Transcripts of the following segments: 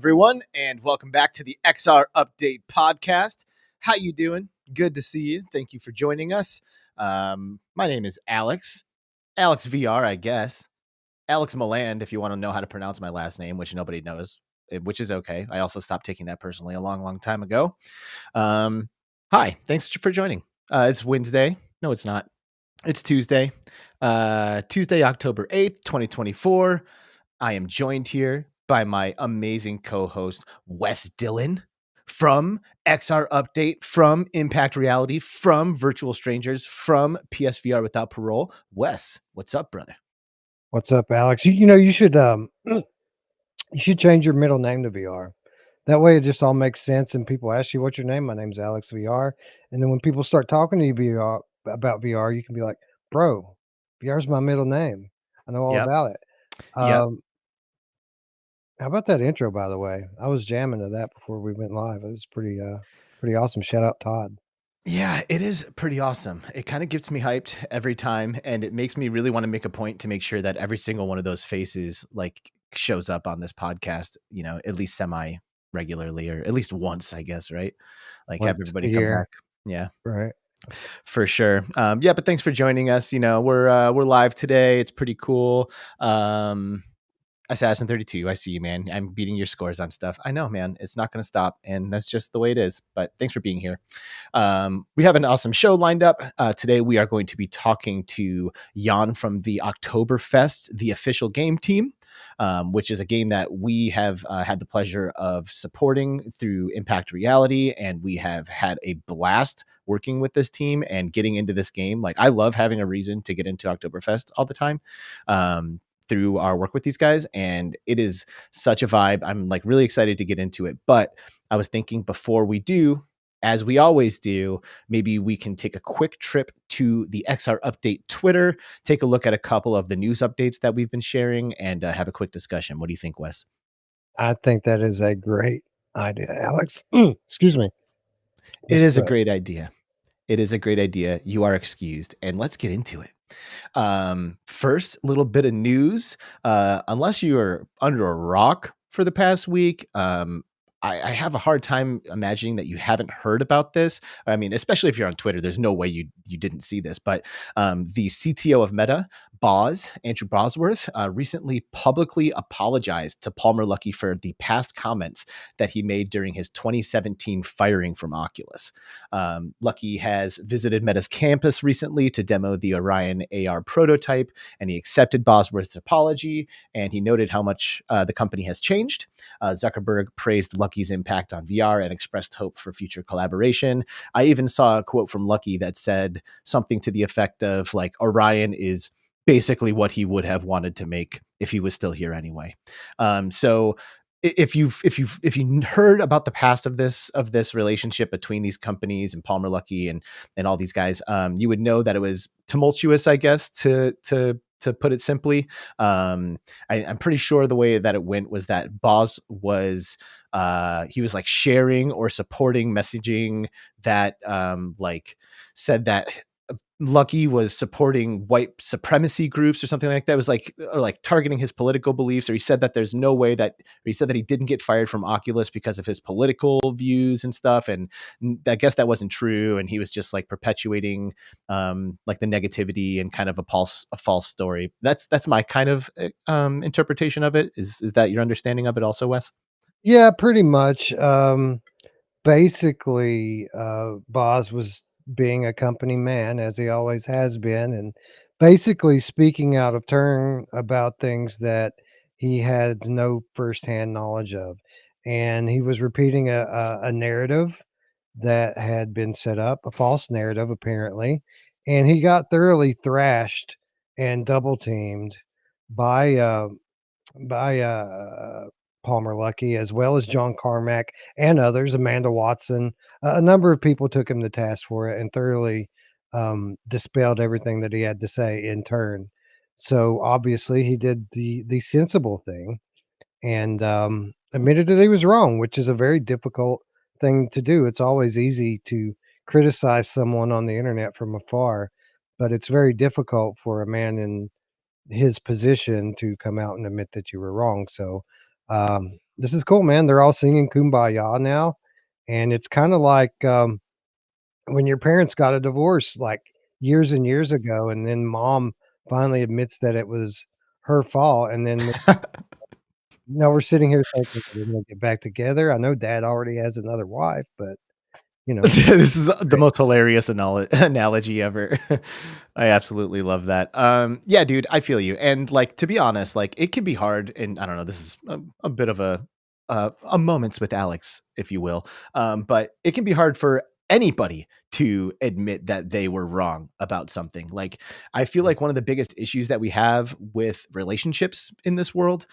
everyone, and welcome back to the XR Update podcast. How you doing? Good to see you. Thank you for joining us. My name is Alex VR, I guess. Alex Milland, if you want to know how to pronounce my last name, which nobody knows, which is okay. I also stopped taking that personally a long time ago. Hi, thanks for joining. It's Wednesday. No, it's not. It's Tuesday. Tuesday, October 8th, 2024. I am joined here by my amazing co-host, Wes Dillon, from XR Update, from Impact Reality, from Virtual Strangers, from PSVR Without Parole. Wes, what's up, brother? What's up, Alex? You should you should change your middle name to VR. That way it just all makes sense and people ask you what's your name? My name's Alex VR. And then when people start talking to you about VR, you can be like, bro, VR's my middle name. I know all Yep. about it. Yep. How about that intro, by the way? I was jamming to that before we went live. It was pretty awesome. Shout out Todd. Yeah, it is pretty awesome. It kind of gets me hyped every time, and it makes me really want to make a point to make sure that every single one of those faces like shows up on this podcast, at least semi regularly, or at least once, I guess, right? Like have Once everybody a come year. back. Yeah. Right. For sure. Yeah, but thanks for joining us. We're live today. It's pretty cool. Assassin 32, I see you, man. I'm beating your scores on stuff. I know, man. It's not going to stop, and that's just the way it is. But thanks for being here. We have an awesome show lined up. Today, we are going to be talking to Jan from the Oktoberfest, the official game team, which is a game that we have had the pleasure of supporting through Impact Reality, and we have had a blast working with this team and getting into this game. Like, I love having a reason to get into Oktoberfest all the time. Through our work with these guys, and it is such a vibe. I'm like really excited to get into it, but I was thinking before we do, as we always do, maybe we can take a quick trip to the XR Update Twitter, take a look at a couple of the news updates that we've been sharing, and have a quick discussion. What do you think, Wes? I think that is a great idea, Alex. Excuse me. It is a great idea. It is a great idea. You are excused, and let's get into it. First, little bit of news. Unless you are under a rock for the past week, I have a hard time imagining that you haven't heard about this. I mean, especially if you're on Twitter, there's no way you didn't see this. But the CTO of Meta, Andrew Bosworth, recently publicly apologized to Palmer Luckey for the past comments that he made during his 2017 firing from Oculus. Luckey has visited Meta's campus recently to demo the Orion AR prototype, and he accepted Bosworth's apology, and he noted how much the company has changed. Zuckerberg praised Luckey's impact on VR and expressed hope for future collaboration. I even saw a quote from Luckey that said something to the effect of like, Orion is basically what he would have wanted to make if he was still here anyway. So if you heard about the past of this relationship between these companies and Palmer Luckey and all these guys, you would know that it was tumultuous, I guess, to put it simply. I'm pretty sure the way that it went was that Boz was he was like sharing or supporting messaging that like said that Luckey was supporting white supremacy groups or something like that. It was like, or like targeting his political beliefs, or he said that there's no way that, or he said that he didn't get fired from Oculus because of his political views and stuff. And I guess that wasn't true. And he was just like perpetuating like the negativity and kind of a false story. That's my kind of interpretation of it. Is that your understanding of it also, Wes? Yeah, pretty much. Basically, Boz was being a company man, as he always has been, and basically speaking out of turn about things that he had no firsthand knowledge of. And he was repeating a narrative that had been set up, a false narrative, apparently. And he got thoroughly thrashed and double teamed by Palmer Luckey, as well as John Carmack and others, Amanda Watson. A number of people took him to task for it and thoroughly dispelled everything that he had to say in turn. So obviously, he did the sensible thing and admitted that he was wrong, which is a very difficult thing to do. It's always easy to criticize someone on the internet from afar, but it's very difficult for a man in his position to come out and admit that you were wrong. So This is cool, man. They're all singing Kumbaya now, and it's kinda like, when your parents got a divorce, like, years and years ago, and then mom finally admits that it was her fault, and then now we're sitting here thinking, "Are they gonna get back together?" I know dad already has another wife, but, you know, This is the right, most hilarious analogy ever. I absolutely love that. Yeah, dude, I feel you. And like to be honest, like it can be hard. And I don't know, this is a bit of a moments with Alex, if you will. But it can be hard for anybody to admit that they were wrong about something. Like I feel right, like one of the biggest issues that we have with relationships in this world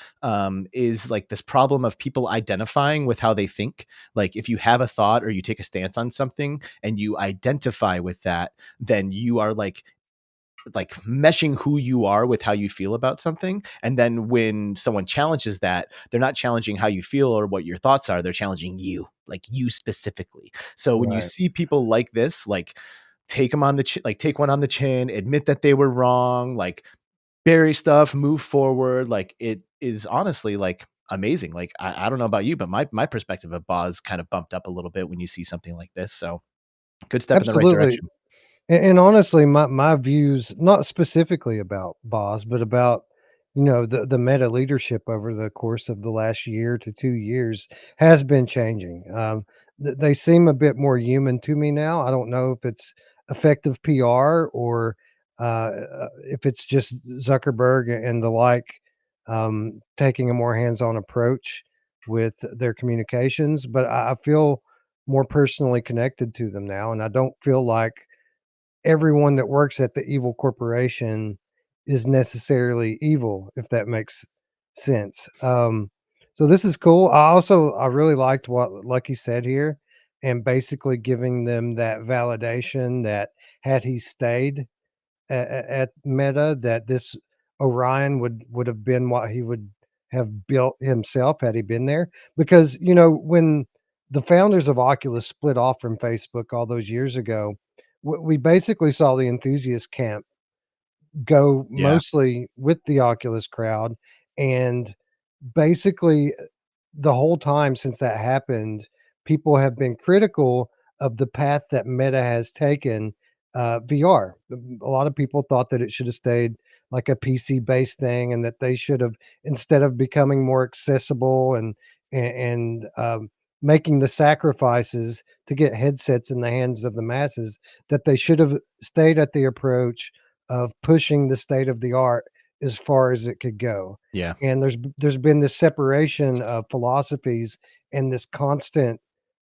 is like this problem of people identifying with how they think. Like if you have a thought or you take a stance on something and you identify with that, then you are like meshing who you are with how you feel about something. And then when someone challenges that, they're not challenging how you feel or what your thoughts are, they're challenging you, like you specifically. So when you right. see people like this, like take them on the like take one on the chin, admit that they were wrong, like bury stuff, move forward. Like it is honestly like amazing. Like I don't know about you, but my perspective of Boz kind of bumped up a little bit when you see something like this. So good step in the right Absolutely. direction. And honestly, my views, not specifically about Boz, but about, the meta leadership over the course of the last year to 2 years has been changing. They seem a bit more human to me now. I don't know if it's effective PR or, if it's just Zuckerberg and the like, taking a more hands-on approach with their communications, but I feel more personally connected to them now, and I don't feel like everyone that works at the evil corporation is necessarily evil, if that makes sense. So this is cool. I really liked what Lucky said here, and basically giving them that validation that had he stayed at Meta, that this Orion would have been what he would have built himself had he been there. Because when the founders of Oculus split off from Facebook all those years ago, we basically saw the enthusiast camp go Yeah. mostly with the Oculus crowd, and basically the whole time since that happened, people have been critical of the path that Meta has taken, VR. A lot of people thought that it should have stayed like a PC-based thing, and that they should have, instead of becoming more accessible and making the sacrifices to get headsets in the hands of the masses, that they should have stayed at the approach of pushing the state of the art as far as it could go. Yeah. And there's been this separation of philosophies and this constant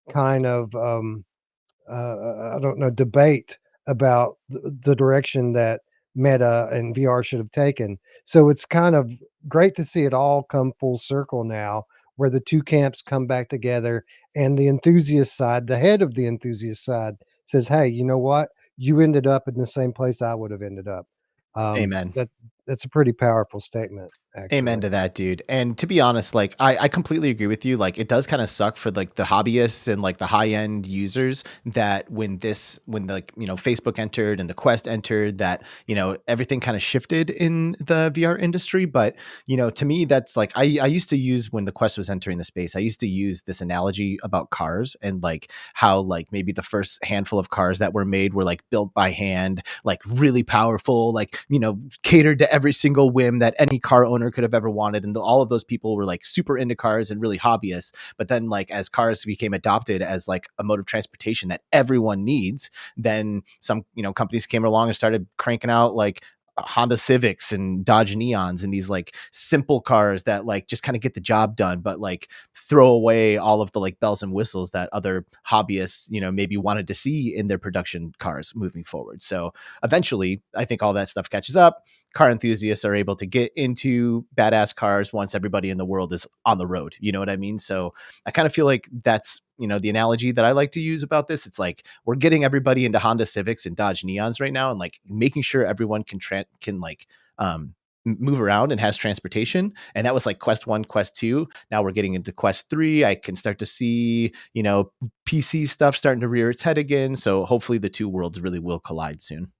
kind of I don't know, debate about the direction that Meta and VR should have taken. So it's kind of great to see it all come full circle now, where the two camps come back together, and the enthusiast side, the head of the enthusiast side, says, "Hey, you know what? You ended up in the same place I would have ended up." Amen. That's a pretty powerful statement, Amen actually. to that, dude. And to be honest, like I completely agree with you. Like it does kind of suck for like the hobbyists and like the high end users that when like, Facebook entered and the Quest entered, that, everything kind of shifted in the VR industry. But, to me, that's like I used to use when the Quest was entering the space, I used to use this analogy about cars and like how like maybe the first handful of cars that were made were like built by hand, like really powerful, like, catered to every single whim that any car owner could have ever wanted. And all of those people were like super into cars and really hobbyists. But then, like, as cars became adopted as like a mode of transportation that everyone needs, then some, companies came along and started cranking out like Honda Civics and Dodge Neons and these like simple cars that like just kind of get the job done, but like throw away all of the like bells and whistles that other hobbyists, maybe wanted to see in their production cars moving forward. So eventually, I think all that stuff catches up. Car enthusiasts are able to get into badass cars once everybody in the world is on the road. You know what I mean? So I kind of feel like that's, the analogy that I like to use about this. It's like we're getting everybody into Honda Civics and Dodge Neons right now, and like making sure everyone can like move around and has transportation. And that was like Quest 1, Quest 2. Now we're getting into Quest 3. I can start to see, PC stuff starting to rear its head again. So hopefully the two worlds really will collide soon.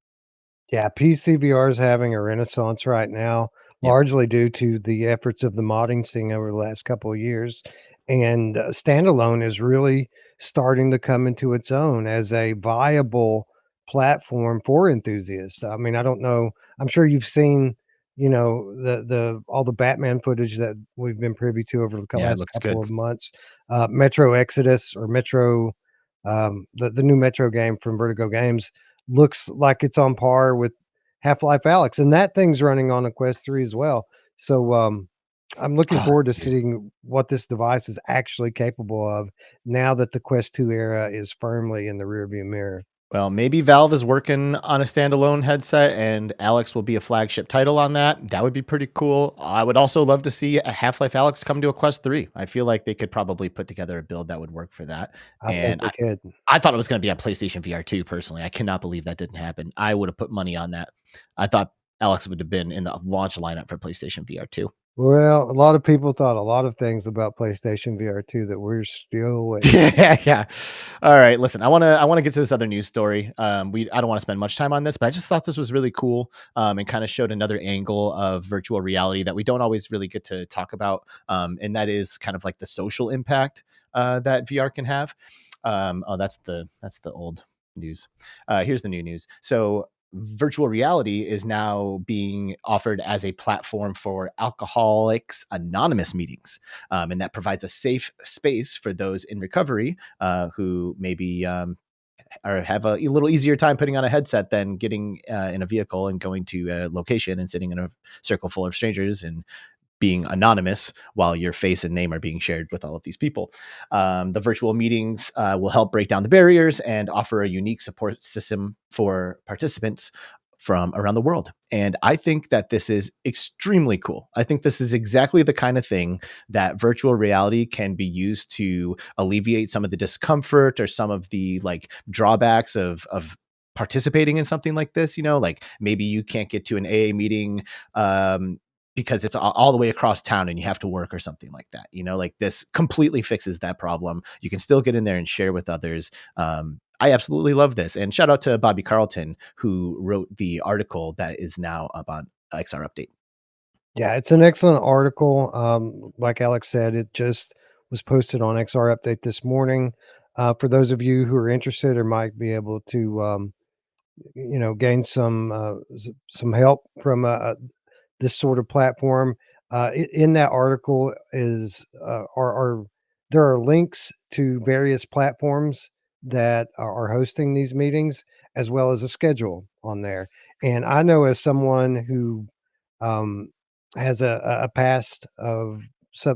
Yeah, PCVR is having a renaissance right now, Yep. largely due to the efforts of the modding scene over the last couple of years. and standalone is really starting to come into its own as a viable platform for enthusiasts. I mean, I don't know. I'm sure you've seen, the all the Batman footage that we've been privy to over the Yeah, it last looks couple good. of months. Metro Exodus or Metro, the new Metro game from Vertigo Games looks like it's on par with Half-Life Alex, and that thing's running on a Quest 3 as well. So, I'm looking Oh, forward to dude. seeing what this device is actually capable of now that the Quest 2 era is firmly in the rearview mirror. Well, maybe Valve is working on a standalone headset and Alex will be a flagship title on that. That would be pretty cool. I would also love to see a Half-Life Alex come to a Quest 3. I feel like they could probably put together a build that would work for that. I think And they could. I thought it was going to be a PlayStation VR 2 personally. I cannot believe that didn't happen. I would have put money on that. I thought Alex would have been in the launch lineup for PlayStation VR 2. Well, a lot of people thought a lot of things about PlayStation VR 2 that we're still waiting on. Yeah, yeah. All right, listen, I wanna get to this other news story. I don't wanna spend much time on this, but I just thought this was really cool, and kinda showed another angle of virtual reality that we don't always really get to talk about, and that is kind of like the social impact, that VR can have. Oh, that's the old news. Here's the new news. So virtual reality is now being offered as a platform for Alcoholics Anonymous meetings, and that provides a safe space for those in recovery who maybe or have a little easier time putting on a headset than getting in a vehicle and going to a location and sitting in a circle full of strangers and being anonymous while your face and name are being shared with all of these people. The virtual meetings will help break down the barriers and offer a unique support system for participants from around the world. And I think that this is extremely cool. I think this is exactly the kind of thing that virtual reality can be used to alleviate some of the discomfort or some of the like drawbacks of participating in something like this. Like maybe you can't get to an AA meeting because it's all the way across town and you have to work or something like that. Like this completely fixes that problem. You can still get in there and share with others. I absolutely love this. And shout out to Bobby Carlton, who wrote the article that is now up on XR Update. Yeah, it's an excellent article. Like Alex said, it just was posted on XR Update this morning. For those of you who are interested or might be able to, gain some help from this sort of platform. In that article is are there are links to various platforms that are hosting these meetings, as well as a schedule on there. And I know as someone who um, has a past of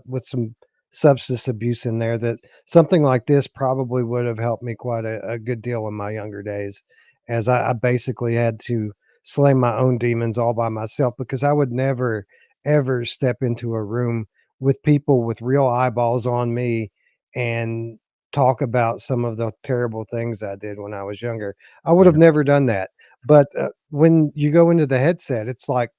with some substance abuse in there, that something like this probably would have helped me quite a good deal in my younger days, as I basically had to slay my own demons all by myself because I would never ever step into a room with people with real eyeballs on me and talk about some of the terrible things I did when I was younger. I would have Yeah. never done that. But when you go into the headset, it's like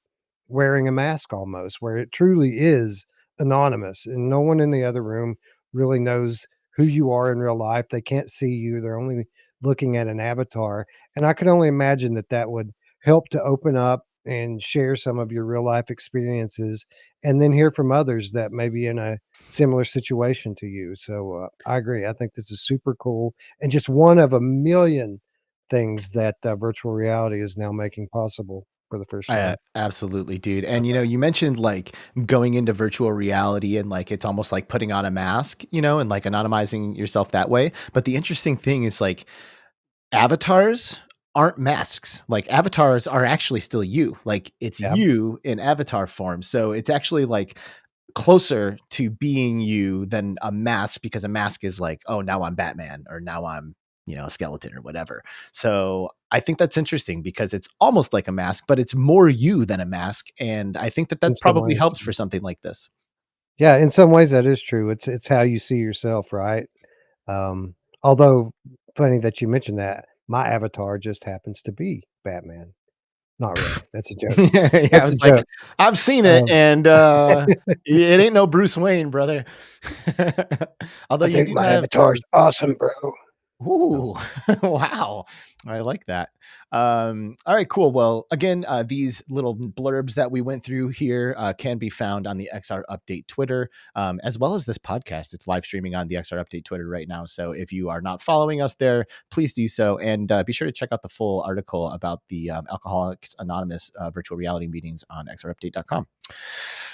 wearing a mask almost, where it truly is anonymous and no one in the other room really knows who you are in real life. They can't see you. They're only looking at an avatar. And I can only imagine that that would help to open up and share some of your real life experiences and then hear from others that may be in a similar situation to you. So I agree. I think this is super cool and just one of a million things that virtual reality is now making possible for the first time. Absolutely, dude. And you mentioned like going into virtual reality and like it's almost like putting on a mask, and like anonymizing yourself that way. But the interesting thing is like avatars aren't masks. Like avatars are actually still you. Like it's Yeah, you in avatar form. So it's actually like closer to being you than a mask because a mask is like, oh, now I'm Batman or now I'm, a skeleton or whatever. So I think that's interesting because it's almost like a mask, but it's more you than a mask. And I think that in that some probably ways. helps for something like this. Yeah, in some ways that is true. It's how you see yourself, right? Um, Although funny that you mentioned that. My avatar just happens to be Batman. Not really. That's a joke. Yeah, I That's a was like, joke. I've seen it, Um, and it ain't no Bruce Wayne, brother. Although I you think do my have avatar is awesome, bro. Ooh, wow. I like that. All right, cool. Well, again, these little blurbs that we went through here can be found on the XR Update Twitter, as well as this podcast. It's live streaming on the XR Update Twitter right now. So if you are not following us there, please do so. And be sure to check out the full article about the Alcoholics Anonymous virtual reality meetings on xrupdate.com.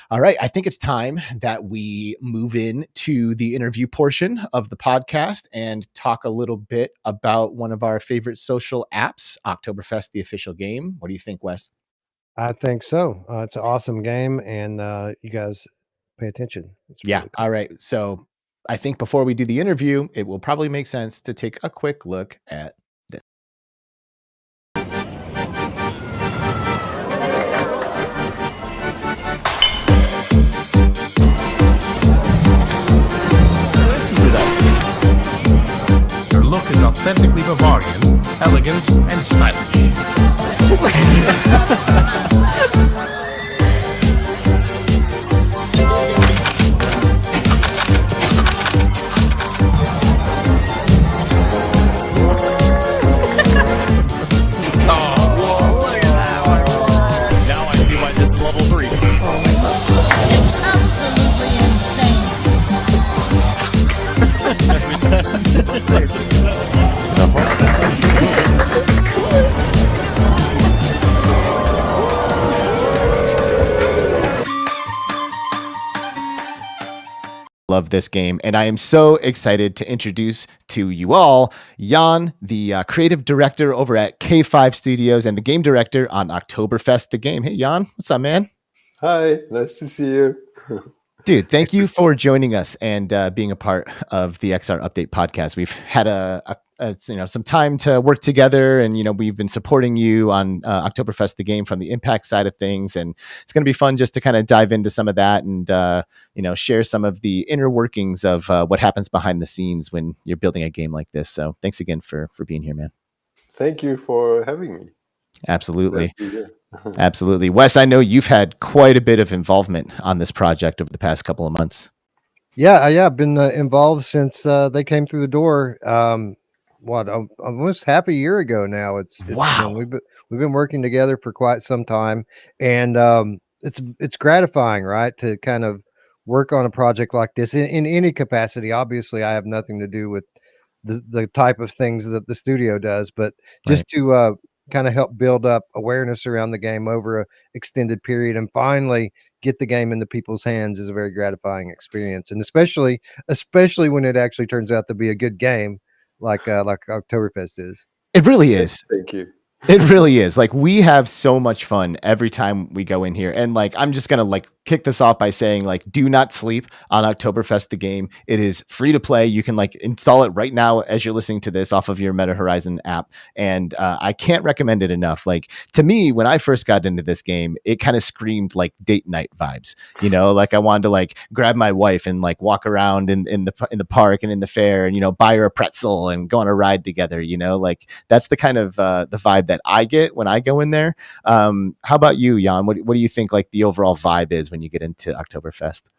All right. I think it's time that we move in to the interview portion of the podcast and talk a little bit about one of our favorite social apps, Oktoberfest, the official game. What do you think, Wes? I think so. It's an awesome game, and you guys pay attention. It's Yeah. really All cool. right. So I think before we do the interview, it will probably make sense to take a quick look at this. Your look is authentically Bavarian, elegant, and stylish. Now I see why this is level 3. Love this game, and I am so excited to introduce to you all Jan, the creative director over at K5 Studios and the game director on Oktoberfest, the game. Hey, Jan, what's up, man? Hi, nice to see you. Dude, thank you for joining us and being a part of the XR Update podcast. We've had some time to work together, and we've been supporting you on Oktoberfest, the game, from the impact side of things, and it's going to be fun just to kind of dive into some of that and share some of the inner workings of what happens behind the scenes when you're building a game like this. So thanks again for being here, man. Thank you for having me. Absolutely. Glad to be here. Absolutely. Wes, I know you've had quite a bit of involvement on this project over the past couple of months. Yeah, I've been involved since they came through the door. Almost half a year ago now. Wow. We've been working together for quite some time, and it's gratifying, right, to kind of work on a project like this in any capacity. Obviously, I have nothing to do with the type of things that the studio does, but Right. just to kind of help build up awareness around the game over a extended period and finally get the game into people's hands is a very gratifying experience, and especially when it actually turns out to be a good game like Oktoberfest is. It really is. Thank you. It really is. Like, we have so much fun every time we go in here. And like, I'm just going to kick this off by saying, do not sleep on Oktoberfest, the game. It is free to play. You can install it right now as you're listening to this off of your Meta Horizon app. And I can't recommend it enough. To me, when I first got into this game, it kind of screamed date night vibes, I wanted to grab my wife and walk around in the park and in the fair and, buy her a pretzel and go on a ride together, that's the kind of the vibe that I get when I go in there. How about you, Jan? What do you think the overall vibe is when you get into Oktoberfest?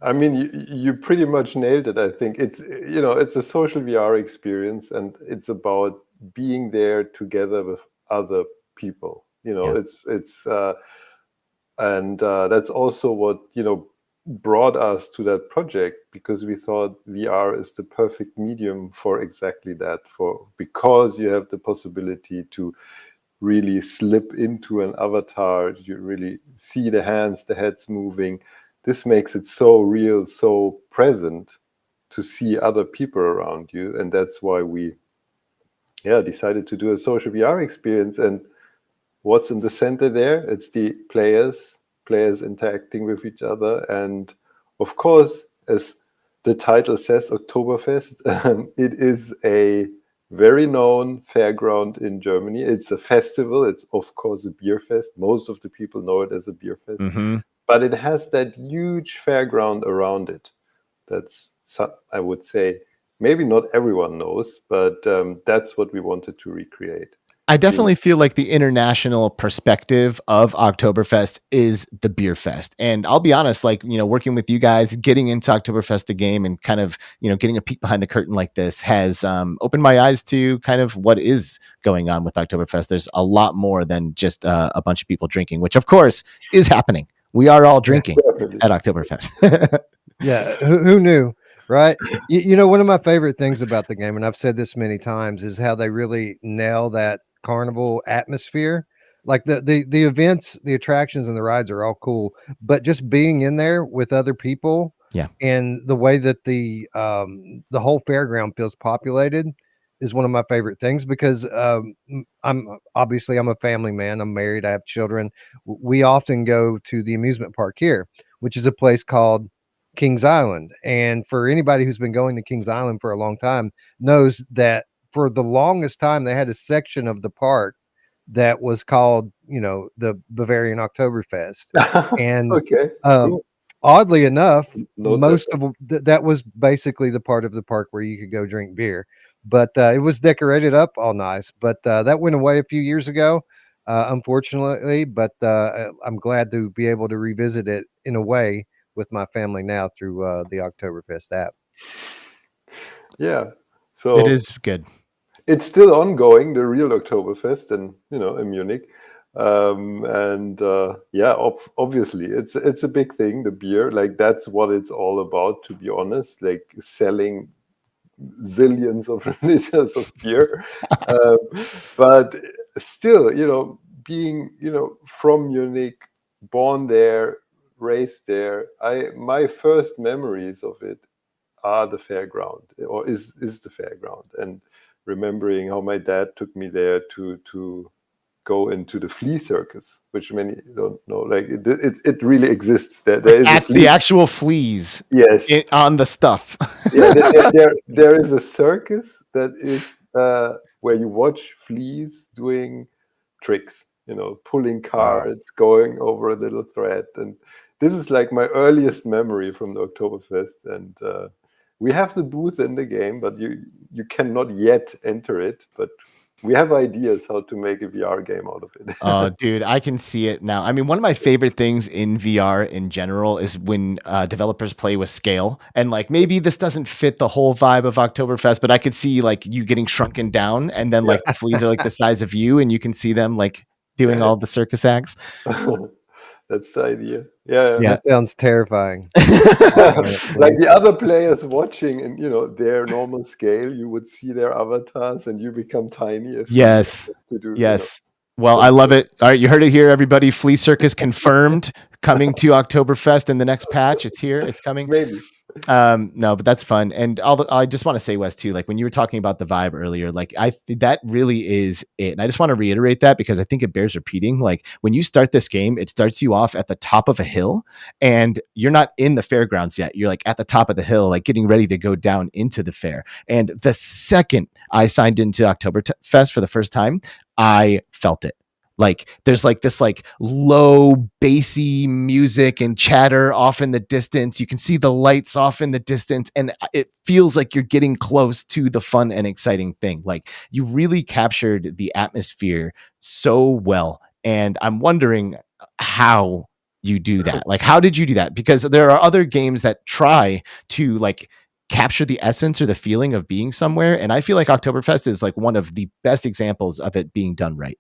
I mean, you pretty much nailed it. I think it's a social VR experience, and it's about being there together with other people. Yeah. That's also what brought us to that project, because we thought VR is the perfect medium for exactly that. Because you have the possibility to really slip into an avatar, you really see the hands, the heads moving. This makes it so real, so present to see other people around you, and that's why we decided to do a social VR experience. And what's in the center there? It's the players interacting with each other, and of course, as the title says, Oktoberfest, it is a very known fairground in Germany. It's a festival. It's of course a beer fest. Most of the people know it as a beer fest, but it has that huge fairground around it. That's, I would say, maybe not everyone knows, but that's what we wanted to recreate. I definitely feel like the international perspective of Oktoberfest is the beer fest. And I'll be honest, like, working with you guys, getting into Oktoberfest, the game, and kind of, getting a peek behind the curtain like this has opened my eyes to kind of what is going on with Oktoberfest. There's a lot more than just a bunch of people drinking, which of course is happening. We are all drinking at Oktoberfest. Yeah, who knew, right? One of my favorite things about the game, and I've said this many times, is how they really nail that carnival atmosphere. Like the events, the attractions, and the rides are all cool, but just being in there with other people, Yeah. and the way that the whole fairground feels populated is one of my favorite things because I'm a family man. I'm married. I have children. We often go to the amusement park here, which is a place called Kings Island. And for anybody who's been going to Kings Island for a long time knows that for the longest time they had a section of the park that was called, the Bavarian Oktoberfest. And Okay, um, cool. oddly enough, Note most of that was basically the part of the park where you could go drink beer. But it was decorated up all nice. But that went away a few years ago, unfortunately. But I'm glad to be able to revisit it in a way with my family now through the Oktoberfest app. Yeah, It so is good. it's still ongoing, the real Oktoberfest, in Munich. And yeah, obviously, it's a big thing. The beer, like that's what it's all about. To be honest, like selling zillions of liters of beer, um, but still, being from Munich, born there, raised there. My first memories of it are the fairground, or is the fairground, and remembering how my dad took me there to go into the flea circus, which many don't know. Like it really exists. There is a flea. The actual fleas Yes. on the stuff. Yeah, there is a circus that is where you watch fleas doing tricks, pulling cards, going over a little thread. And this is like my earliest memory from the Oktoberfest. And we have the booth in the game, but you cannot yet enter it. But we have ideas how to make a VR game out of it. Oh, dude, I can see it now. I mean, one of my favorite things in VR in general is when developers play with scale. And like, maybe this doesn't fit the whole vibe of Oktoberfest, but I could see like you getting shrunken down, and then like the fleas are like the size of you, and you can see them like doing all the circus acts. That's the idea. Yeah. That sounds terrifying. Like the other players watching in their normal scale, you would see their avatars and you become tiny if Yes. to do Yes. Well, I love it. All right, you heard it here, everybody. Flea Circus confirmed, coming to Oktoberfest in the next patch. It's here. It's coming. Maybe. No, but that's fun. And I just want to say, Wes, too, like when you were talking about the vibe earlier, like that really is it. And I just want to reiterate that because I think it bears repeating. Like when you start this game, it starts you off at the top of a hill and you're not in the fairgrounds yet. You're like at the top of the hill, like getting ready to go down into the fair. And the second I signed into Oktoberfest for the first time, I felt it. Like there's like this like low bassy music and chatter off in the distance. You can see the lights off in the distance and it feels like you're getting close to the fun and exciting thing. Like you really captured the atmosphere so well. And I'm wondering how you do that. Like, how did you do that? Because there are other games that try to like capture the essence or the feeling of being somewhere. And I feel like Oktoberfest is like one of the best examples of it being done right.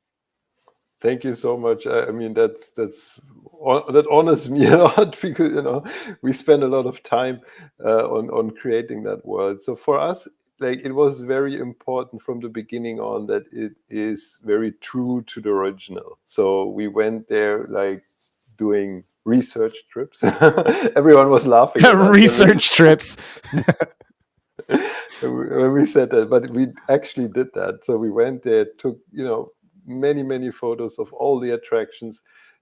Thank you so much. I mean, that honors me a lot because we spend a lot of time on creating that world. So for us, like it was very important from the beginning on that it is very true to the original. So we went there like doing research trips. Everyone was laughing. Research trips. When we said that, but we actually did that. So we went there, took many photos of all the attractions,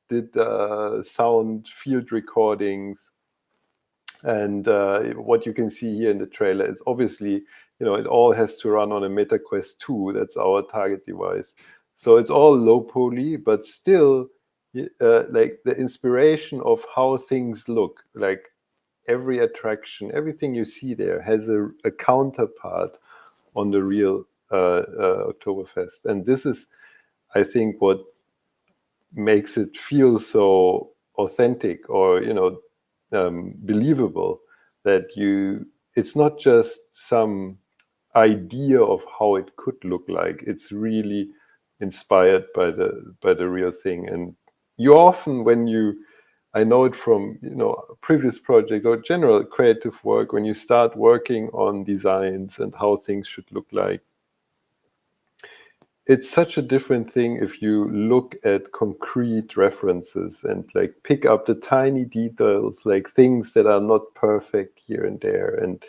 did sound field recordings, and what you can see here in the trailer is obviously it all has to run on a MetaQuest 2. That's our target device, so it's all low poly, but still like the inspiration of how things look, like every attraction, everything you see there has a counterpart on the real Oktoberfest. And this is I think what makes it feel so authentic or believable, that it's not just some idea of how it could look like. It's really inspired by the real thing. And you often, I know it from previous project or general creative work, when you start working on designs and how things should look like, it's such a different thing if you look at concrete references and like pick up the tiny details, like things that are not perfect here and there, and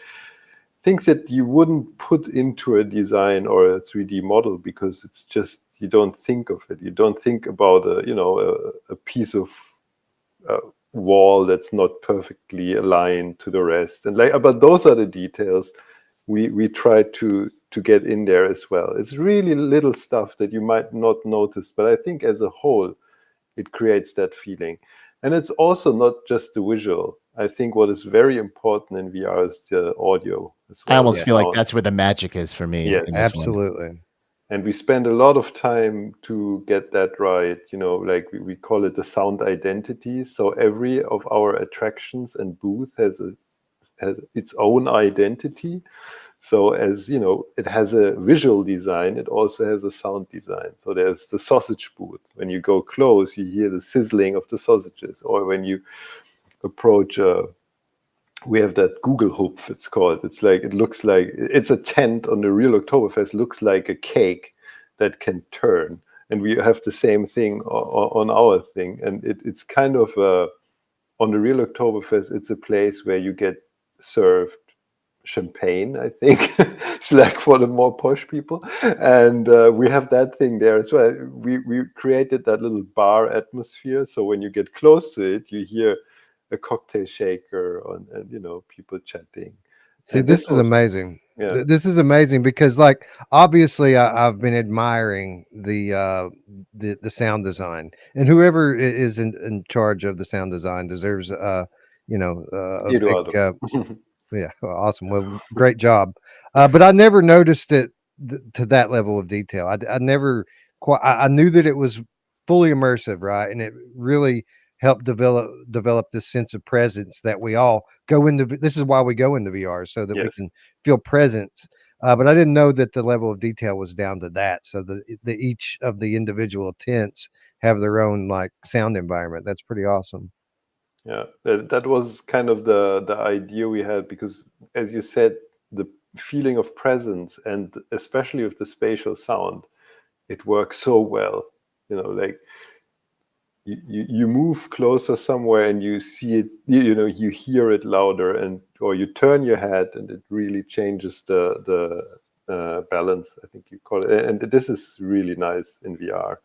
things that you wouldn't put into a design or a 3D model, because it's just, you don't think of it. You don't think about a piece of wall that's not perfectly aligned to the rest, and but those are the details we try to get in there as well. It's really little stuff that you might not notice, but I think as a whole it creates that feeling. And it's also not just the visual. I think what is very important in VR is the audio as well. I almost feel like that's where the magic is for me. Yes, in this absolutely. one. And we spend a lot of time to get that right. Like we call it the sound identity. So every of our attractions and booth has its own identity. So as it has a visual design, it also has a sound design. So there's the sausage booth. When you go close, you hear the sizzling of the sausages. Or when you approach, we have that Google Hupf, it's called. It looks like it's a tent on the real Oktoberfest, looks like a cake that can turn. And we have the same thing on our thing. And it's kind of, on the real Oktoberfest, it's a place where you get served champagne, I think. It's like for the more posh people, and we have that thing there as well. We created that little bar atmosphere, so when you get close to it, you hear a cocktail shaker and people chatting. See, And this is amazing. This is amazing because, like, obviously, I've been admiring the sound design, and whoever is in charge of the sound design deserves a big. Yeah, awesome. Well, great job. But I never noticed it to that level of detail. I never quite. I knew that it was fully immersive, right, and it really helped develop this sense of presence that we all go into. This is why we go into VR, so that we can feel presence. But I didn't know that the level of detail was down to that. So the each of the individual tents have their own like sound environment. That's pretty awesome. Yeah, that was kind of the idea we had, because as you said, the feeling of presence, and especially with the spatial sound, it works so well. Like you move closer somewhere and you see it, you hear it louder, or you turn your head and it really changes the balance, I think you call it. And this is really nice in VR.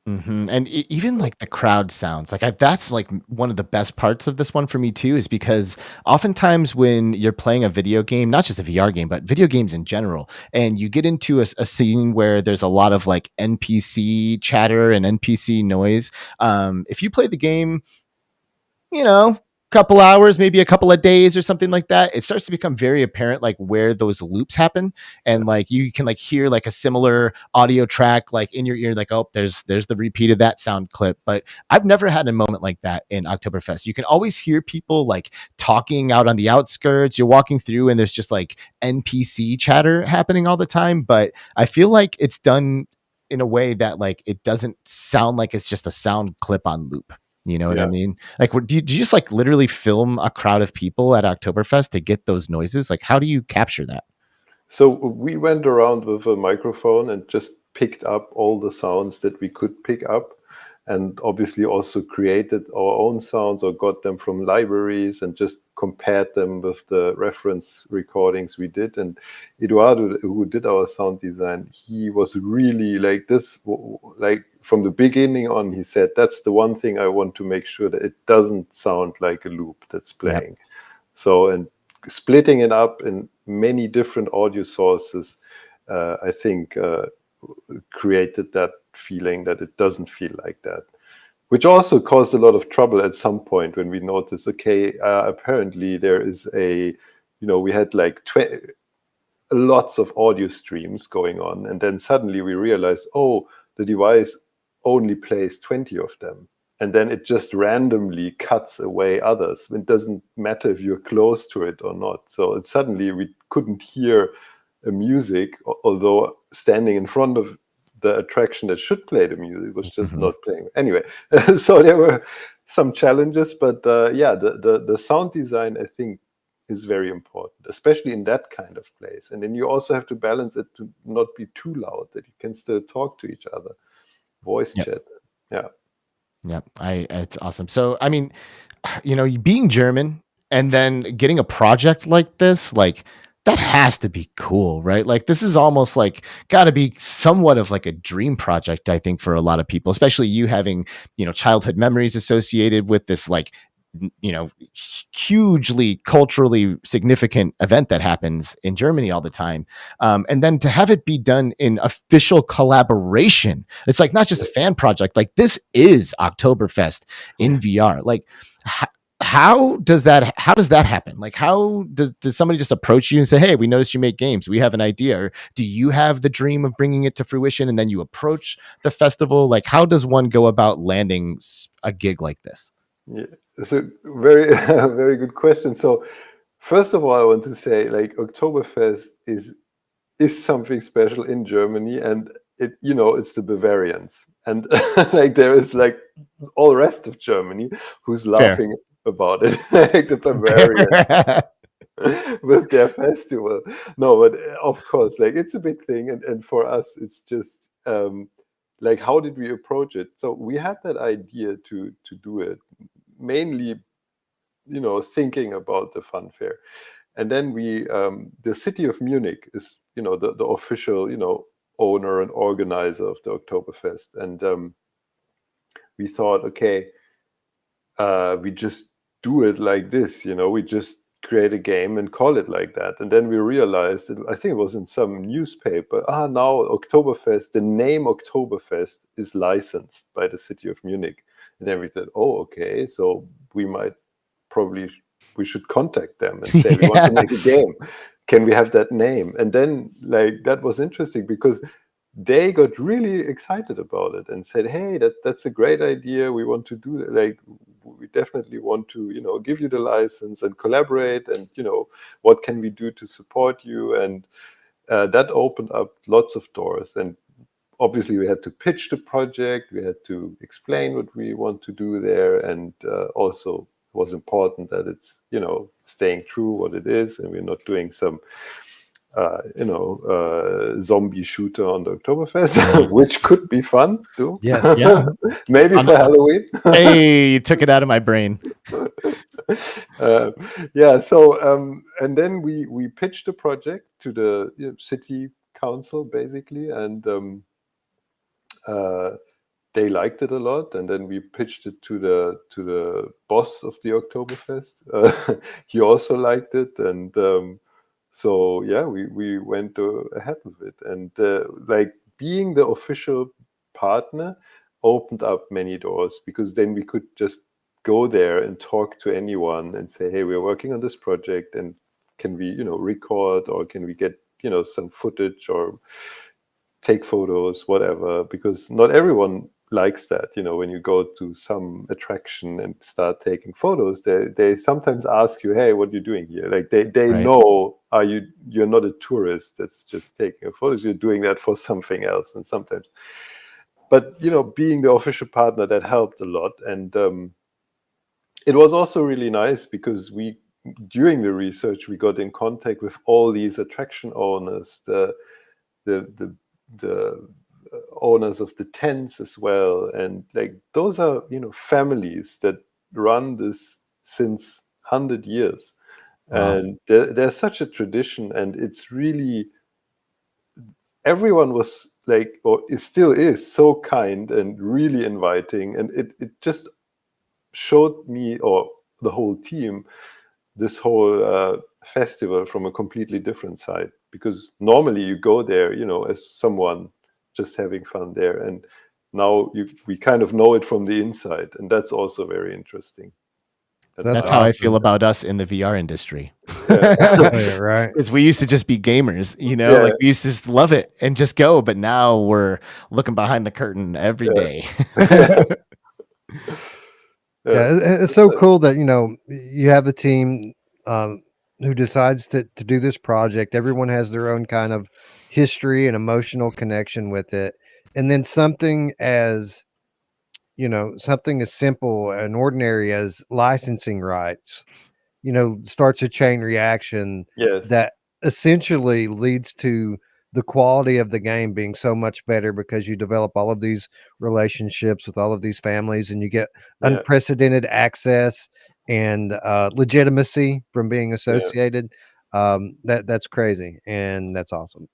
Mm-hmm. And even like the crowd sounds, like that's like one of the best parts of this one for me too, is because oftentimes when you're playing a video game, not just a VR game, but video games in general, and you get into a scene where there's a lot of like NPC chatter and NPC noise, if you play the game, couple hours, maybe a couple of days or something like that, it starts to become very apparent like where those loops happen, and like you can like hear like a similar audio track like in your ear, like, oh, there's the repeat of that sound clip. But I've never had a moment like that in Oktoberfest. You can always hear people like talking out on the outskirts. You're walking through and there's just like NPC chatter happening all the time, but I feel like it's done in a way that like it doesn't sound like it's just a sound clip on loop. You know what I mean? Like, do you just like literally film a crowd of people at Oktoberfest to get those noises? Like, how do you capture that? So we went around with a microphone and just picked up all the sounds that we could pick up, and obviously also created our own sounds or got them from libraries and just compared them with the reference recordings we did. And Eduardo, who did our sound design, he was really like this, like from the beginning on, he said, that's the one thing I want to make sure that it doesn't sound like a loop that's playing. Yep. So, and splitting it up in many different audio sources, I think created that feeling that it doesn't feel like that, which also caused a lot of trouble at some point when we noticed, okay, apparently there is we had like lots of audio streams going on, and then suddenly we realized, oh, the device only plays 20 of them. And then it just randomly cuts away others. It doesn't matter if you're close to it or not. So suddenly we couldn't hear a music, although standing in front of the attraction that should play the music was just not playing. Anyway, so there were some challenges, but the sound design, I think, is very important, especially in that kind of place. And then you also have to balance it to not be too loud, that you can still talk to each other, voice chat. Yeah, it's awesome. So, I mean, being German and then getting a project like this, like that has to be cool, right? Like this is almost like got to be somewhat of like a dream project, I think, for a lot of people, especially you having, childhood memories associated with this, like, hugely culturally significant event that happens in Germany all the time. And then to have it be done in official collaboration, it's like not just a fan project, like this is Oktoberfest in VR. Like, how does that happen? Like, how does somebody just approach you and say, hey, we noticed you make games, we have an idea? Or do you have the dream of bringing it to fruition and then you approach the festival? Like, how does one go about landing a gig like this? Yeah, it's a very, very good question. So first of all, I want to say, like, Oktoberfest is something special in Germany, and it's the Bavarians, and like there is like all rest of Germany who's laughing about it, like the Bavarians with their festival. No, but of course, like it's a big thing, and for us, it's just like, how did we approach it? So we had that idea to do it, mainly, thinking about the fun fair. And then the city of Munich is, the official, owner and organizer of the Oktoberfest. And we thought, okay, we just do it like this, we just create a game and call it like that. And then we realized, I think it was in some newspaper, now Oktoberfest, the name Oktoberfest is licensed by the city of Munich. And then we said, oh, okay, so we should contact them and say, we want to make a game. Can we have that name? And then, like, that was interesting because they got really excited about it and said, hey, that's a great idea. We want to do that. Like, we definitely want to, give you the license and collaborate. And, what can we do to support you? And that opened up lots of doors. And obviously, we had to pitch the project. We had to explain what we want to do there. And also, it was important that it's, staying true what it is. And we're not doing some zombie shooter on the Oktoberfest, which could be fun too. Yes, yeah, maybe for Halloween. Hey, you took it out of my brain. So and then we pitched the project to the city council basically, and they liked it a lot. And then we pitched it to the boss of the Oktoberfest. He also liked it, and so yeah, we went ahead with it, and like being the official partner opened up many doors, because then we could just go there and talk to anyone and say, hey, we're working on this project, and can we record, or can we get some footage or take photos, whatever, because not everyone likes that. When you go to some attraction and start taking photos, they sometimes ask you, hey, what are you doing here? Like they Right. know, you're not a tourist that's just taking a photos, you're doing that for something else. And sometimes, but being the official partner, that helped a lot. And it was also really nice because during the research, we got in contact with all these attraction owners, the owners of the tents as well, and like those are families that run this since 100 years. Wow. And there's such a tradition, and it's really, everyone was like, or still is, so kind and really inviting, and it just showed me, or the whole team, this whole festival from a completely different side, because normally you go there as someone just having fun there, and now we kind of know it from the inside, and that's also very interesting. That's I how I think feel awesome. about us in the VR industry. yeah, Yeah, right. Because we used to just be gamers, yeah, like we used to just love it and just go, but now we're looking behind the curtain every yeah, day. yeah, yeah. Yeah, it's so cool that you have a team um, who decides to do this project. Everyone has their own kind of history and emotional connection with it, and then something as simple and ordinary as licensing rights, starts a chain reaction Yes, that essentially leads to the quality of the game being so much better because you develop all of these relationships with all of these families and you get yeah, unprecedented access and legitimacy from being yeah, associated. That's crazy and that's awesome.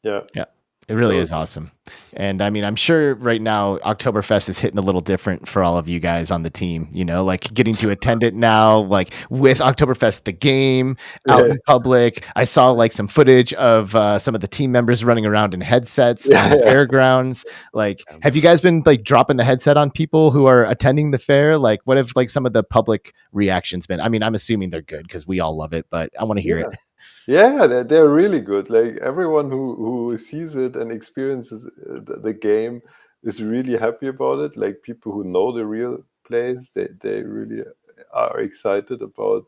yeah. Yeah, it really So is awesome. And I mean, I'm sure right now Oktoberfest is hitting a little different for all of you guys on the team, like getting to attend it now, like with Oktoberfest, the game out yeah, in public. I saw like some footage of some of the team members running around in headsets on yeah, the yeah. fairgrounds. Like, Um, have you guys been like dropping the headset on people who are attending the fair? Like, what have like some of the public reactions been? I mean, I'm assuming they're good because we all love it, but I want to hear it. Yeah. Yeah, they're really good. Like everyone who sees it and experiences the game is really happy about it. Like people who know the real plays, they really are excited about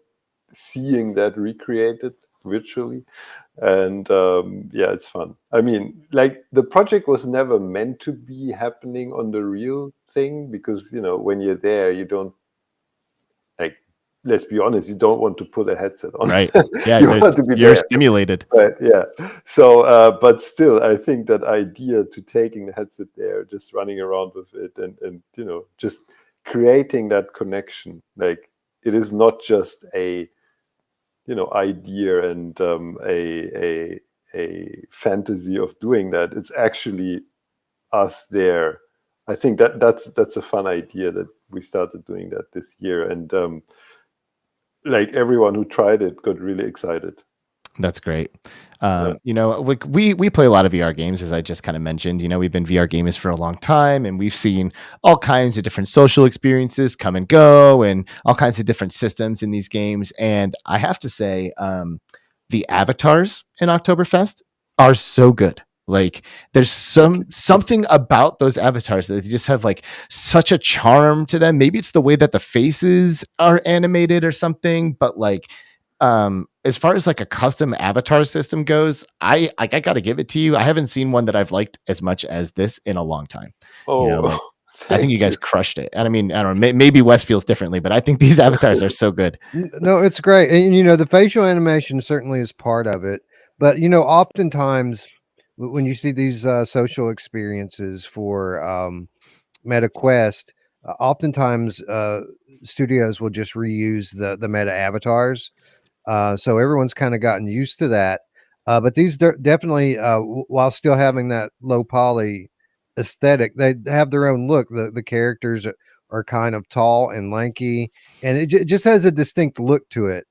seeing that recreated virtually. And yeah, it's fun. I mean, like the project was never meant to be happening on the real thing because when you're there, you don't like. Let's be honest, you don't want to put a headset on. Right. Yeah, You want to be you're there. stimulated. Right, yeah. So, but still, I think that idea to taking the headset there, just running around with it, and just creating that connection. Like it is not just a idea and a fantasy of doing that. It's actually us there. I think that's a fun idea that we started doing that this year, and like everyone who tried it got really excited. That's great. Yeah, We play a lot of VR games, as I just kind of mentioned. We've been VR gamers for a long time, and we've seen all kinds of different social experiences come and go, and all kinds of different systems in these games. And I have to say, the avatars in Oktoberfest are so good. Like, there's something about those avatars that they just have like such a charm to them. Maybe it's the way that the faces are animated or something, but like as far as like a custom avatar system goes, I gotta give it to you. I haven't seen one that I've liked as much as this in a long time. Like oh, I think you thank guys you. crushed it. And I mean, I don't know, maybe Wes feels differently, but I think these avatars are so good. No, it's great. And the facial animation certainly is part of it. But oftentimes when you see these social experiences for MetaQuest, oftentimes studios will just reuse the meta avatars. So everyone's kind of gotten used to that. But these definitely, while still having that low poly aesthetic, they have their own look. The characters are kind of tall and lanky, and it just has a distinct look to it.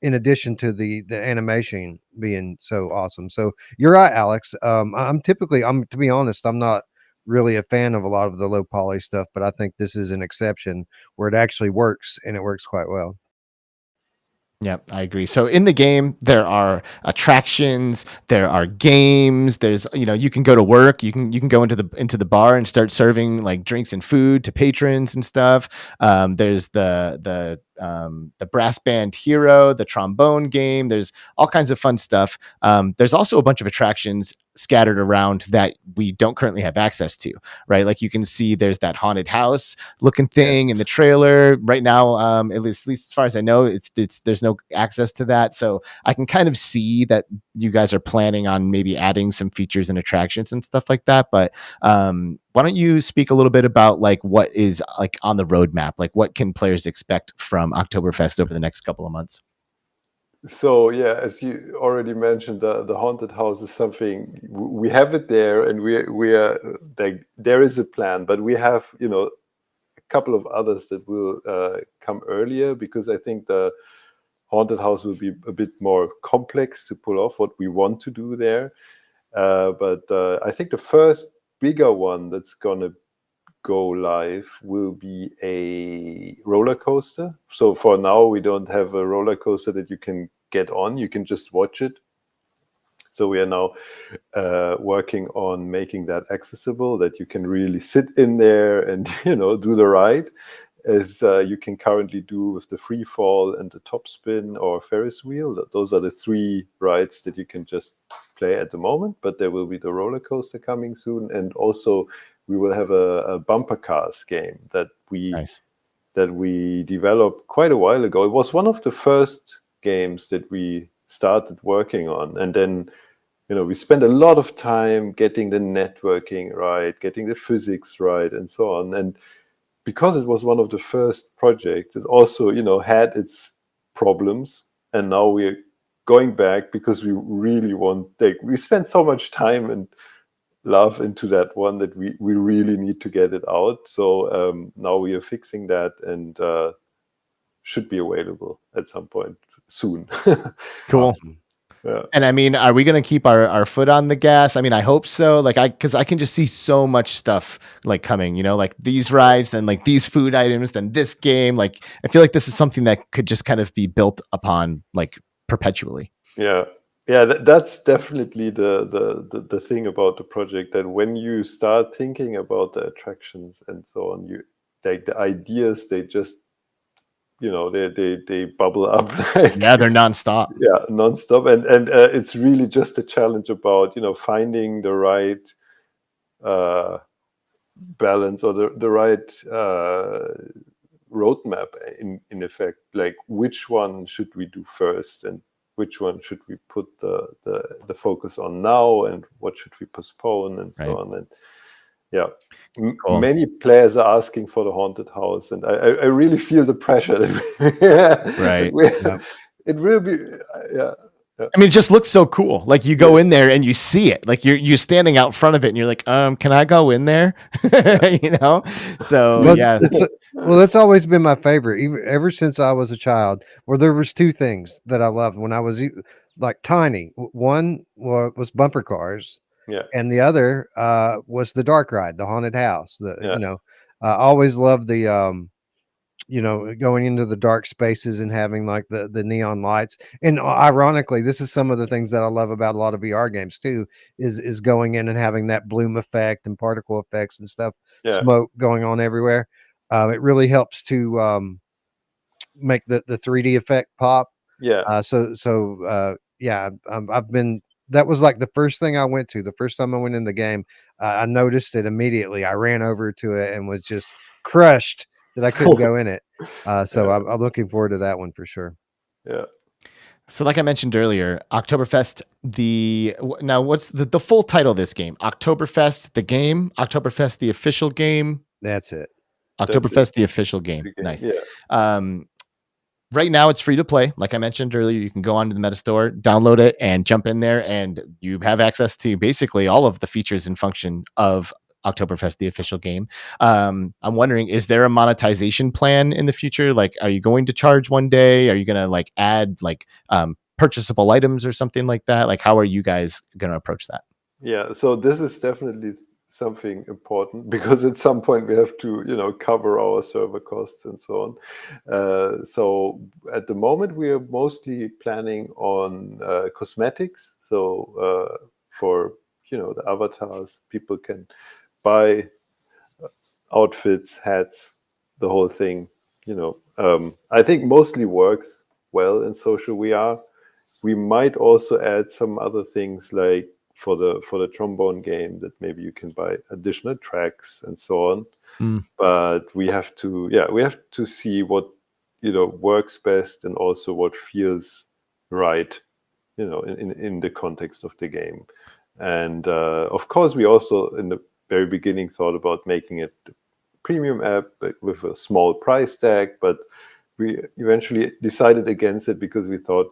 In addition to the animation being so awesome, so you're right, Alex. I'm to be honest, I'm not really a fan of a lot of the low poly stuff, but I think this is an exception where it actually works and it works quite well. Yeah, I agree. So in the game, there are attractions, there are games. There's you can go to work, you can go into the bar and start serving like drinks and food to patrons and stuff. There's the brass band hero, the trombone game. There's all kinds of fun stuff. There's also a bunch of attractions scattered around that we don't currently have access to, right? Like you can see there's that haunted house looking thing in the trailer right now. At least as far as I know, it's there's no access to that. So I can kind of see that you guys are planning on maybe adding some features and attractions and stuff like that. But why don't you speak a little bit about like what is like on the roadmap? Like what can players expect from Oktoberfest over the next couple of months? So yeah, as you already mentioned, the haunted house is something we have it there, and we are like there is a plan, but we have a couple of others that will come earlier because I think the haunted house will be a bit more complex to pull off what we want to do there. But I think the first bigger one that's gonna go live will be a roller coaster. So for now, we don't have a roller coaster that you can get on. You can just watch it. So we are now working on making that accessible, that you can really sit in there and do the ride, as you can currently do with the free fall and the top spin or Ferris wheel. Those are the 3 rides that you can just play at the moment. But there will be the roller coaster coming soon, and also we will have a bumper cars game that we developed quite a while ago. It was one of the first games that we started working on, and then we spent a lot of time getting the networking right, getting the physics right, and so on. And because it was one of the first projects, it also had its problems. And now we're going back because we really we spent so much time and love into that one that we really need to get it out. So now we are fixing that, and should be available at some point soon. Cool. Awesome. Yeah. And I mean, are we going to keep our foot on the gas? I mean, I hope so. Because I can just see so much stuff coming, like these rides, then these food items, then this game. I feel like this is something that could just kind of be built upon perpetually. Yeah. That's definitely the thing about the project, that when you start thinking about the attractions and so on, the ideas, they just they bubble up. They're nonstop. Yeah, nonstop, and it's really just a challenge about finding the right balance, or the right roadmap in effect. Which one should we do first, and which one should we put the focus on now, and what should we postpone, and so on. And yeah, cool. Many players are asking for the haunted house, and I really feel the pressure. Right. It will be, yeah. I mean, it just looks so cool. You go in there and you see it. You're standing out front of it, and you're like, can I go in there? So yeah. Well, that's always been my favorite, ever since I was a child. Where there was 2 things that I loved when I was tiny. One was bumper cars. Yeah. And the other was the dark ride, the haunted house. I always loved the going into the dark spaces and having the neon lights. And ironically, this is some of the things that I love about a lot of VR games too, is going in and having that bloom effect and particle effects and stuff, smoke going on everywhere. It really helps to make the 3D effect pop. Yeah. I've been, that was the first thing I went to. The first time I went in the game, I noticed it immediately. I ran over to it and was just crushed that I couldn't go in it. I'm looking forward to that one for sure. Yeah. So like I mentioned earlier, Oktoberfest, now what's the full title of this game? Oktoberfest, the game? Oktoberfest, the official game? That's it. Oktoberfest, the official game. Nice. Yeah. Right now it's free to play. Like I mentioned earlier, you can go onto the Meta Store, download it, and jump in there, and you have access to basically all of the features and function of Oktoberfest, the official game. I'm wondering, is there a monetization plan in the future? Are you going to charge one day? Are you going to add purchasable items or something like that? How are you guys going to approach that? Yeah, so this is definitely something important, because at some point we have to cover our server costs and so on. So at the moment we are mostly planning on cosmetics. So for the avatars, people can buy outfits, hats, the whole thing. I think mostly works well in social VR. We might also add some other things, for the trombone game, that maybe you can buy additional tracks and so on. But we have to see what works best, and also what feels right in the context of the game. And of course we also in the very beginning thought about making it a premium app, but with a small price tag, but we eventually decided against it, because we thought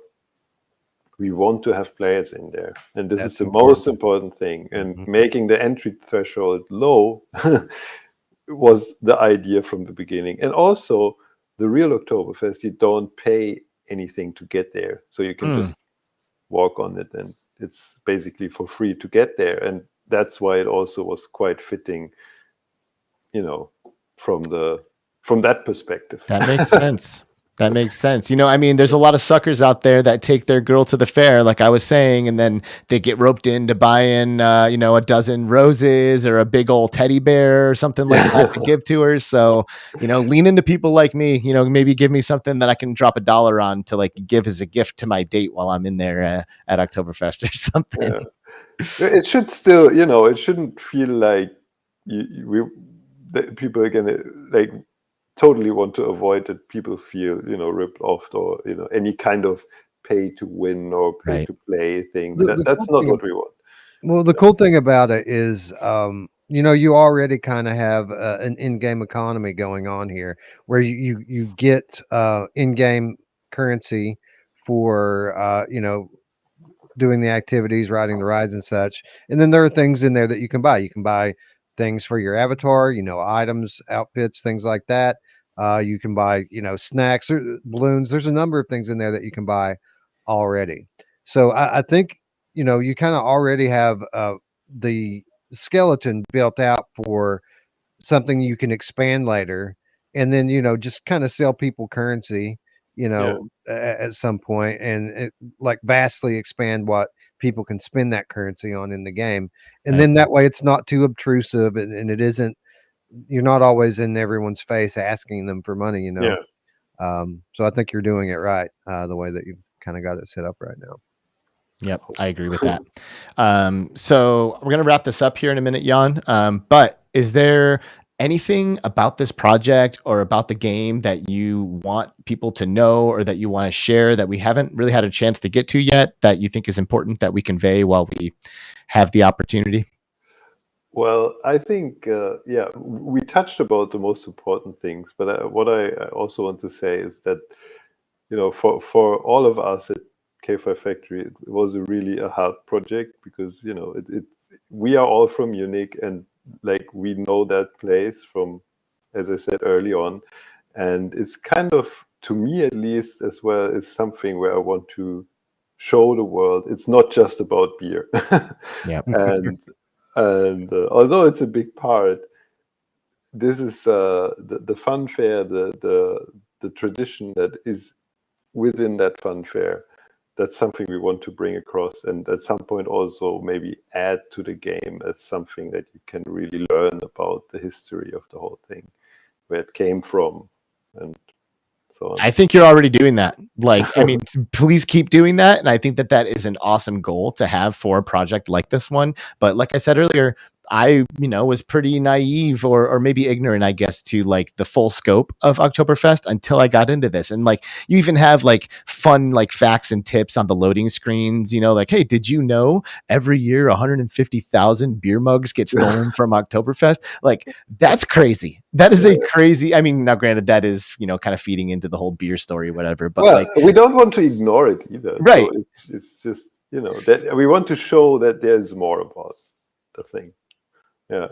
we want to have players in there, and this is the most important thing. And making the entry threshold low was the idea from the beginning. And also, the real Oktoberfest, you don't pay anything to get there, so you can just walk on it, and it's basically for free to get there. And that's why it also was quite fitting from that perspective. That makes sense. That makes sense. I mean, there's a lot of suckers out there that take their girl to the fair, like I was saying, and then they get roped into buying, a dozen roses or a big old teddy bear or something like that to give to her. So, lean into people like me, maybe give me something that I can drop $1 on to like give as a gift to my date while I'm in there at Oktoberfest or something. Yeah. It should still, it shouldn't feel like people are gonna like totally want to avoid that people feel ripped off, or any kind of pay to win or pay to play thing. That's not what we want. Well, the cool thing about it is, you already kind of have an in-game economy going on here, where you get in-game currency for doing the activities, riding the rides and such. And then there are things in there that you can buy. You can buy things for your avatar, items, outfits, things like that. You can buy, snacks or balloons. There's a number of things in there that you can buy already. So I think, you kind of already have the skeleton built out for something you can expand later, and then just kind of sell people currency at some point, and like vastly expand what people can spend that currency on in the game. And then that way it's not too obtrusive, and it isn't, you're not always in everyone's face asking them for money. So I think you're doing it right, the way that you've kind of got it set up right now. Yep, I agree with that. So we're going to wrap this up here in a minute, Jan. But is there anything about this project or about the game that you want people to know, or that you want to share that we haven't really had a chance to get to yet, that you think is important that we convey while we have the opportunity? Well, I think, we touched about the most important things, but what I also want to say is that, for all of us at K5 Factory, it was really a hard project, because we are all from Munich, and like we know that place from, as I said early on, and it's kind of, to me at least as well, is something where I want to show the world it's not just about beer. Yeah. And although it's a big part, this is the fun fair, the tradition that is within that fun fair. That's something we want to bring across, and at some point also maybe add to the game as something that you can really learn about the history of the whole thing, where it came from, and so on. I think you're already doing that. Like, I mean, please keep doing that. And I think that is an awesome goal to have for a project like this one. But like I said earlier, I, was pretty naive or maybe ignorant, I guess, to like the full scope of Oktoberfest until I got into this. And like, you even have like fun, like facts and tips on the loading screens, like, hey, did you know every year 150,000 beer mugs get stolen from Oktoberfest? Like, that's crazy. That is a crazy, I mean, now granted, that is, kind of feeding into the whole beer story, whatever, but like, we don't want to ignore it either. Right. So it's just, that we want to show that there's more about the thing. Yeah.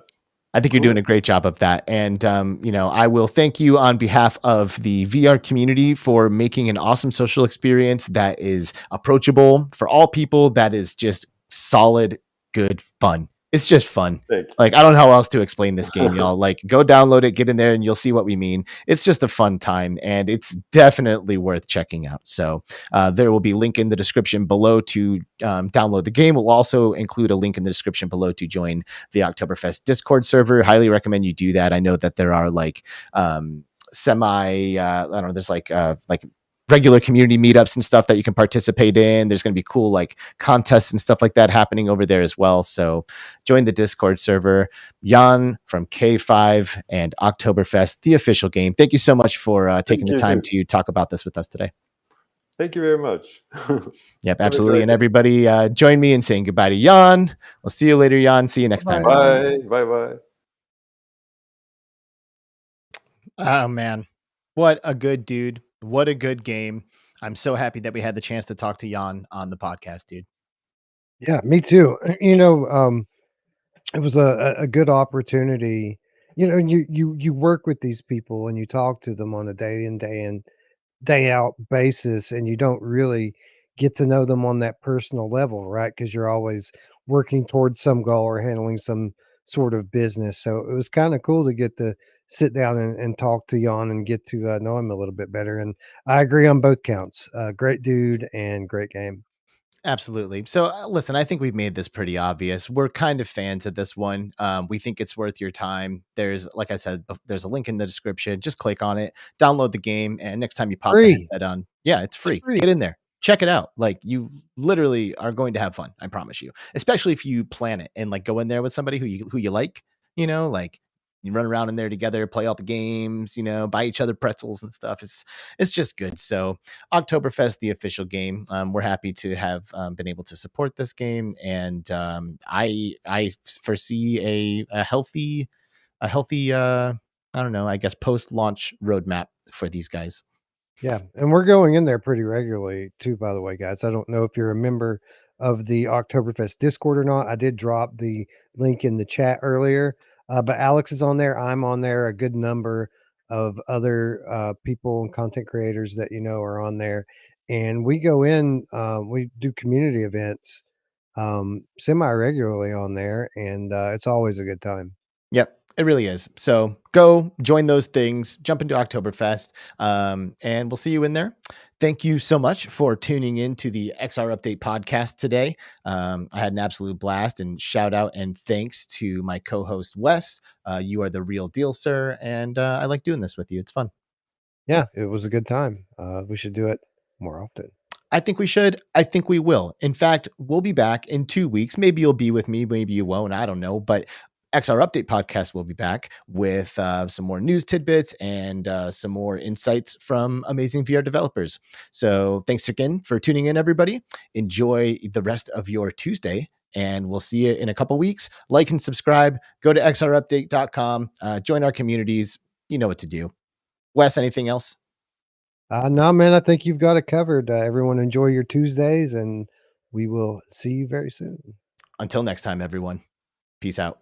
I think you're doing a great job of that. And, I will thank you on behalf of the VR community for making an awesome social experience that is approachable for all people, that is just solid, good fun. It's just fun. Like, I don't know how else to explain this game, y'all. Like, go download it, get in there, and you'll see what we mean. It's just a fun time, and it's definitely worth checking out. So there will be a link in the description below to download the game. We'll also include a link in the description below to join the Oktoberfest Discord server. Highly recommend you do that. I know that there are like I don't know, there's like regular community meetups and stuff that you can participate in. There's going to be cool like contests and stuff like that happening over there as well. So join the Discord server. Jan from K5 and Oktoberfest, the official game. Thank you so much for taking the time to talk about this with us today. Thank you very much. Yep, absolutely. And everybody join me in saying goodbye to Jan. We'll see you later, Jan. See you next time. Bye. Bye. Oh, man. What a good dude. What a good game. I'm so happy that we had the chance to talk to Jan on the podcast, dude. Yeah, me too. It was a good opportunity. You work with these people and you talk to them on a day in, day out basis, and you don't really get to know them on that personal level, right? Because you're always working towards some goal or handling some sort of business. So it was kind of cool to get to sit down and talk to Jan and get to know him a little bit better. And I agree on both counts. Great dude and great game. Absolutely. So, listen, I think we've made this pretty obvious. We're kind of fans of this one. We think it's worth your time. There's, like I said, there's a link in the description. Just click on it, download the game, and next time you pop the Free. headset on, yeah, it's It's free. free. Get in there, check it out. Like you literally are going to have fun. I promise you. Especially if you plan it and like go in there with somebody who you like. Like you run around in there together, play all the games. Buy each other pretzels and stuff. It's just good. So Oktoberfest, the official game. We're happy to have been able to support this game, and I foresee a healthy I don't know, I guess post launch roadmap for these guys. Yeah, and we're going in there pretty regularly too, by the way, guys. I don't know if you're a member of the Oktoberfest Discord or not. I did drop the link in the chat earlier, but Alex is on there. I'm on there. A good number of other people and content creators that are on there, and we go in. We do community events semi regularly on there, and it's always a good time. Yep, it really is. So go join those things, jump into Oktoberfest, and we'll see you in there. Thank you so much for tuning in to the XR Update podcast today. I had an absolute blast, and shout out and thanks to my co-host Wes. You are the real deal, sir, and I like doing this with you. It's fun. Yeah, it was a good time. We should do it more often. I think we should. I think we will. In fact, we'll be back in 2 weeks. Maybe you'll be with me. Maybe you won't. I don't know. But XR Update podcast will be back with some more news tidbits and some more insights from amazing VR developers. So thanks again for tuning in, everybody. Enjoy the rest of your Tuesday, and we'll see you in a couple weeks. Like and subscribe. Go to xrupdate.com. Join our communities. You know what to do. Wes, anything else? No, man, I think you've got it covered. Everyone enjoy your Tuesdays, and we will see you very soon. Until next time, everyone. Peace out.